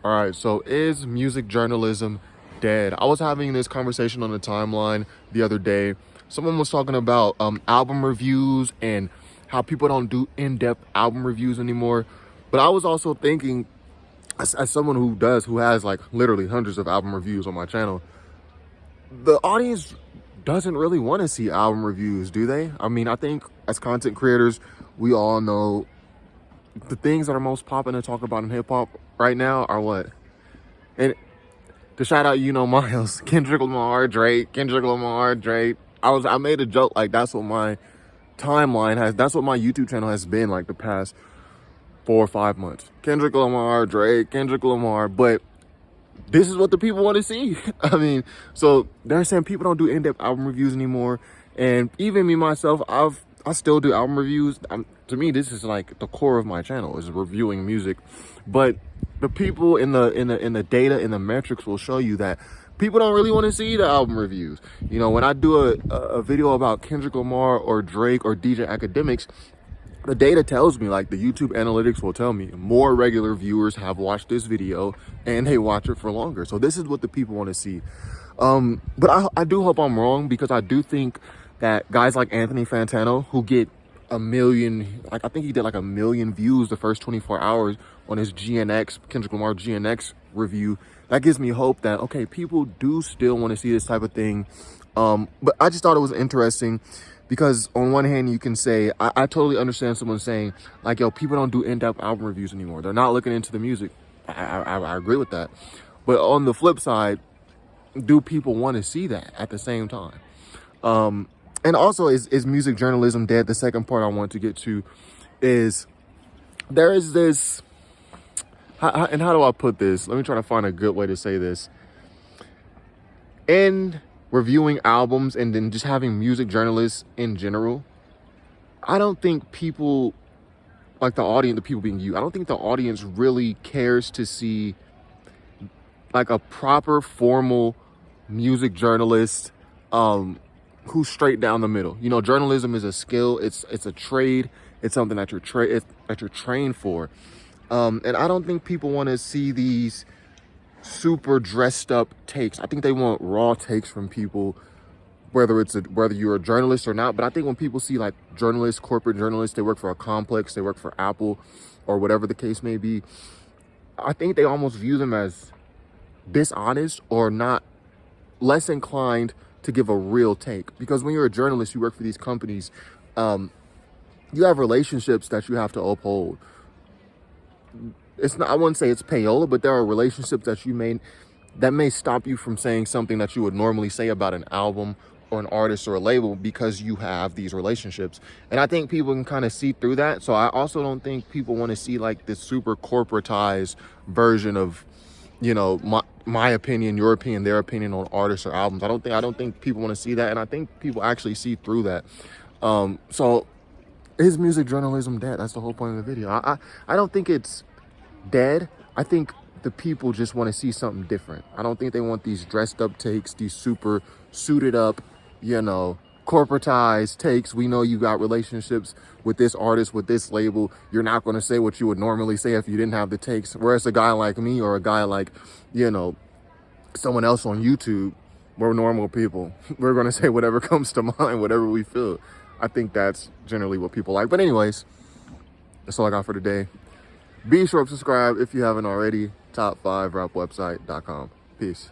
All right, so is music journalism dead? I was having this conversation on the timeline the other day. Someone was talking about album reviews and how people don't do in-depth album reviews anymore. But I was also thinking, as someone who has like literally hundreds of album reviews on my channel, the audience doesn't really want to see album reviews, do they? I mean, I think as content creators, we all know the things that are most popping to talk about in hip hop right now are what? And to shout out, Miles, Kendrick Lamar, Drake, Kendrick Lamar, Drake. I made a joke like that's what my that's what my YouTube channel has been like the past 4 or 5 months. Kendrick Lamar, Drake, Kendrick Lamar, but this is what the people want to see. I mean, so they're saying people don't do in-depth album reviews anymore, and even me myself, I still do album reviews. To me, this is like the core of my channel is reviewing music, but the people in the data in the metrics will show you that people don't really want to see the album reviews. When I do a video about Kendrick Lamar or Drake or DJ Academics, the data tells me, like the YouTube analytics will tell me, more regular viewers have watched this video and they watch it for longer. So this is what the people want to see. But I do hope I'm wrong, because I do think that guys like Anthony Fantano, who get a million, like I think he did like 1 million views the first 24 hours on his Kendrick Lamar GNX review, that gives me hope that, okay, people do still want to see this type of thing. But I just thought it was interesting, because on one hand, you can say, I totally understand someone saying, like, yo, people don't do in-depth album reviews anymore. They're not looking into the music. I agree with that. But on the flip side, do people want to see that at the same time? And also, is music journalism dead? The second part I want to get to is, there is this, and how do I put this? Let me try to find a good way to say this. In reviewing albums and then just having music journalists in general, I don't think people, like the audience, the people being you, I don't think the audience really cares to see like a proper formal music journalist who's straight down the middle. Journalism is a skill, it's a trade, it's something that you're trained for. And I don't think people want to see these super dressed up takes. I think they want raw takes from people, whether you're a journalist or not. But I think when people see like journalists, corporate journalists, they work for a complex, they work for Apple, or whatever the case may be, I think they almost view them as dishonest or not, less inclined to give a real take. Because when you're a journalist, you work for these companies, you have relationships that you have to uphold. It's not, I wouldn't say it's payola, but there are relationships that may stop you from saying something that you would normally say about an album or an artist or a label, because you have these relationships. And I think people can kind of see through that. So I also don't think people want to see like this super corporatized version of, my opinion, your opinion, their opinion on artists or albums. I don't think people want to see that, and I think people actually see through that. So is music journalism dead? That's the whole point of the video. I don't think it's dead. I think the people just want to see something different. I don't think they want these dressed up takes, these super suited up, corporatized takes. We know you got relationships with this artist, with this label. You're not going to say what you would normally say if you didn't have the takes. Whereas a guy like me or a guy like, someone else on YouTube, we're normal people. We're going to say whatever comes to mind, whatever we feel. I think that's generally what people like. But anyways, that's all I got for today. Be sure to subscribe if you haven't already. Top5rapwebsite.com. Peace.